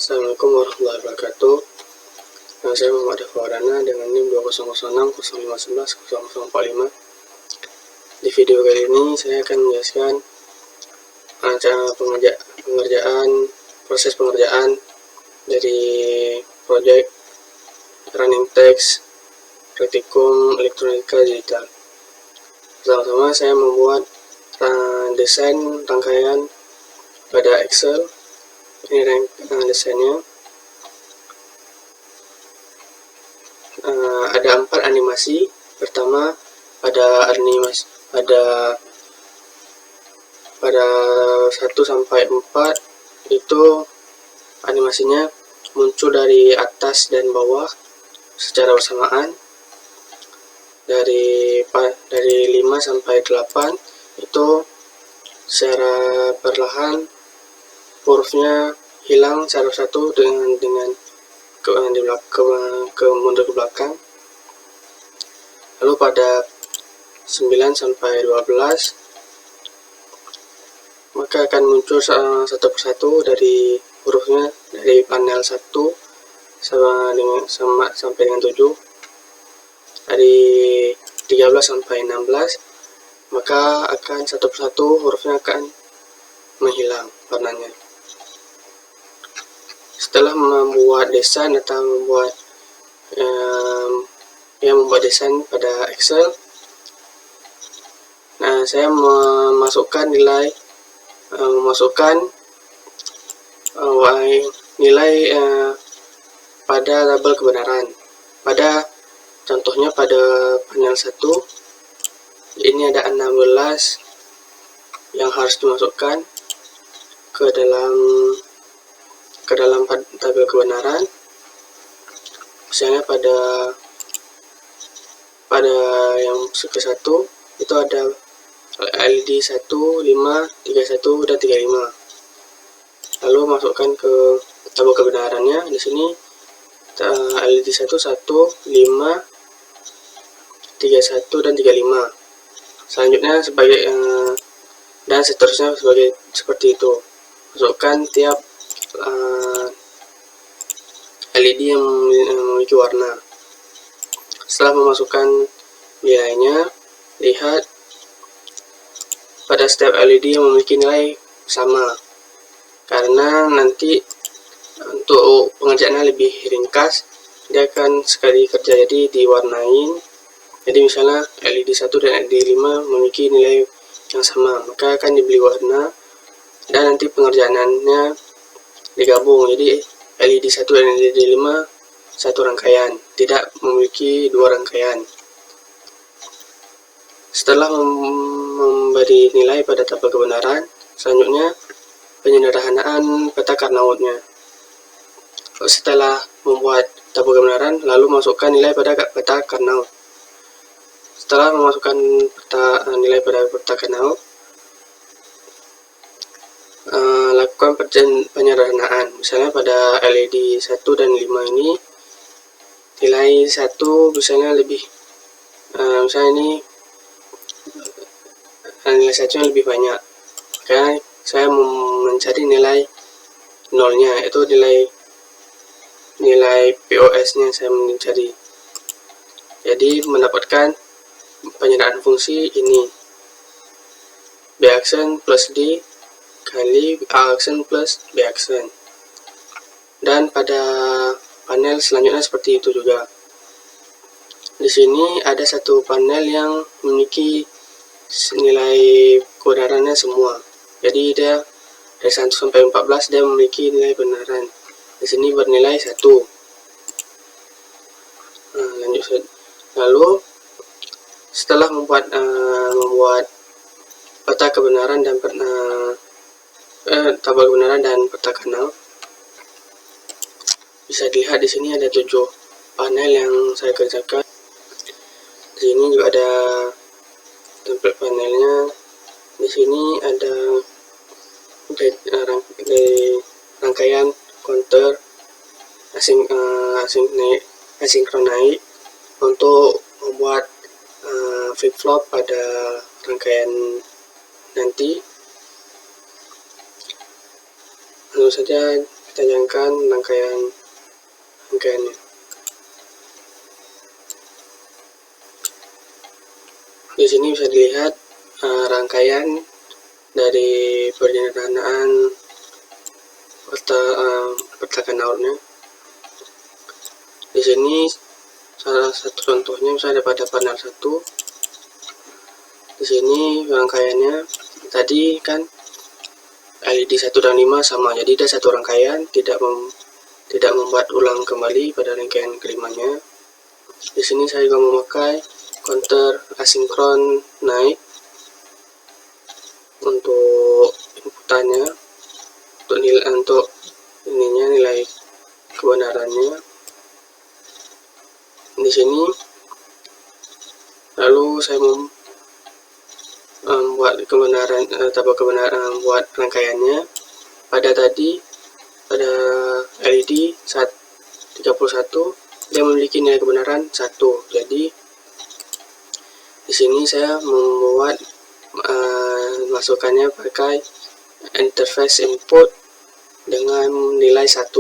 Assalamualaikum warahmatullahi wabarakatuh. Saya Muhammad Fawarana dengan NIM 200605110045. Di video kali ini saya akan menjelaskan cara proses pengerjaan dari proyek running text praktikum elektronika digital. Pertama-tama saya membuat desain rangkaian pada Excel. Ini desainnya. Ada 4 animasi. Pertama pada 1 sampai 4 itu animasinya muncul dari atas dan bawah secara bersamaan. Dari 5 sampai 8 itu secara perlahan hurufnya hilang secara satu dengan mundur ke belakang. Lalu pada 9 sampai 12 maka akan muncul satu persatu dari hurufnya dari panel 1 sampai dengan 7. Dari 13 sampai 16 maka akan satu persatu hurufnya akan menghilang warnanya. Setelah membuat desain atau membuat desain pada Excel, saya memasukkan nilai pada tabel kebenaran. Contohnya pada panel 1 ini ada 16 yang harus dimasukkan ke dalam tabel kebenaran. Misalnya pada yang ke-1 itu ada LED 1, 5, 31 dan 35. Lalu masukkan ke tabel kebenarannya. Di sini LED 1, 5, 31 dan 35. Selanjutnya dan seterusnya seperti itu. Masukkan tiap LED yang memiliki warna. Setelah memasukkan nilainya, lihat pada setiap LED yang memiliki nilai sama, karena nanti untuk pengerjaannya lebih ringkas, dia akan sekali kerja jadi diwarnain. Jadi misalnya LED 1 dan LED 5 memiliki nilai yang sama, maka akan diberi warna dan nanti pengerjaannya digabung. Jadi LED 1 dan LED 5 satu rangkaian, tidak memiliki 2 rangkaian. Setelah memberi nilai pada tabel kebenaran, selanjutnya penyederhanaan peta Carnot-nya. Setelah membuat tabel kebenaran, lalu masukkan nilai pada peta Carnot. Setelah memasukkan nilai pada peta Carnot, lakukan penyederhanaan. Misalnya pada LED 1 dan 5 ini nilai 1 misalnya lebih misalnya ini nilai 1 yang lebih banyak, maka saya mencari nilai nolnya, itu nilai POS nya saya mencari. Jadi mendapatkan penyederhanaan fungsi ini, B aksen plus D kali A aksen plus B aksen. Dan pada panel selanjutnya seperti itu juga. Di sini ada satu panel yang memiliki nilai kebenarannya semua. Jadi dia dari 1 sampai 14 dia memiliki nilai kebenaran. Di sini bernilai 1. Lalu setelah membuat peta kebenaran dan tabel kebenaran dan peta Carnot, bisa dilihat di sini ada 7 panel yang saya kerjakan. Di sini juga ada template panelnya. Di sini ada rangkaian counter asinkronai untuk membuat flip-flop pada rangkaian nanti. Lalu saja kita jalankan rangkaiannya. Di sini bisa dilihat rangkaian dari penyederhanaan peta Kanaurnya. Di sini salah satu contohnya misalnya pada panel 1. Di sini rangkaiannya tadi kan LED 1 dan 5 sama, jadi ada satu rangkaian, tidak membuat ulang kembali pada rangkaian kelimanya. Di sini saya juga memakai counter asinkron naik untuk inputannya, untuk nilai kebenarannya. Di sini lalu saya membuat tabel kebenaran buat rangkaiannya. Pada LED 31 dia memiliki nilai kebenaran 1. Jadi di sini saya membuat masukannya pakai interface input dengan nilai 1.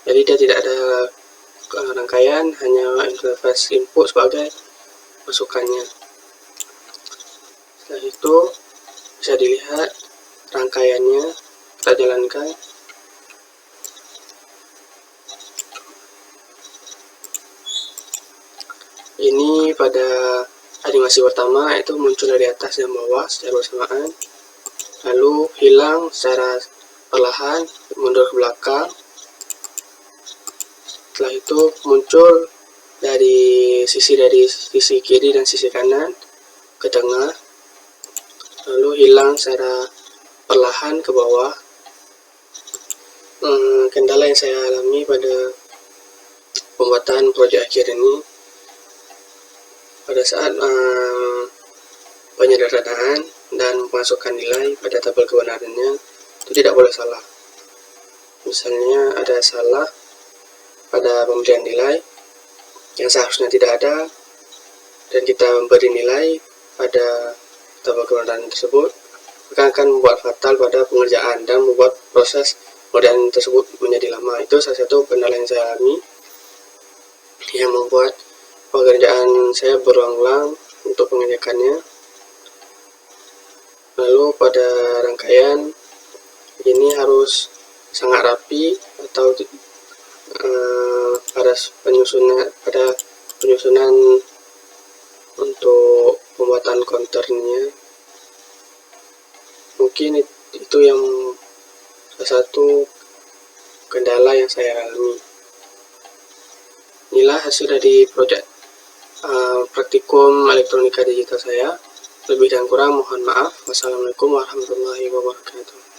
Jadi dia tidak ada rangkaian, hanya interface input sebagai masukannya. Setelah itu bisa dilihat rangkaiannya, kita jalankan. Ini pada animasi pertama itu muncul dari atas dan bawah secara bersamaan, lalu hilang secara perlahan, mundur ke belakang. Setelah itu muncul dari sisi kiri dan sisi kanan ke tengah, lalu hilang secara perlahan ke bawah. Kendala yang saya alami pada pembuatan proyek akhir ini, pada saat penyederhanaan dan memasukkan nilai pada tabel kebenarannya itu tidak boleh salah. Misalnya ada salah pada pemberian nilai yang seharusnya tidak ada, dan kita memberi nilai pada tabel kebenaran tersebut, maka akan membuat fatal pada pengerjaan dan membuat proses pengerjaan tersebut menjadi lama. Itu salah satu kendala yang saya alami yang membuat pekerjaan saya berulang-ulang untuk mengerjakannya. Lalu pada rangkaian ini harus sangat rapi, atau pada penyusunan untuk pembuatan counternya. Mungkin itu yang salah satu kendala yang saya alami. Inilah hasil dari proyek praktikum elektronika digital saya. Lebih dan kurang mohon maaf. Wassalamualaikum warahmatullahi wabarakatuh.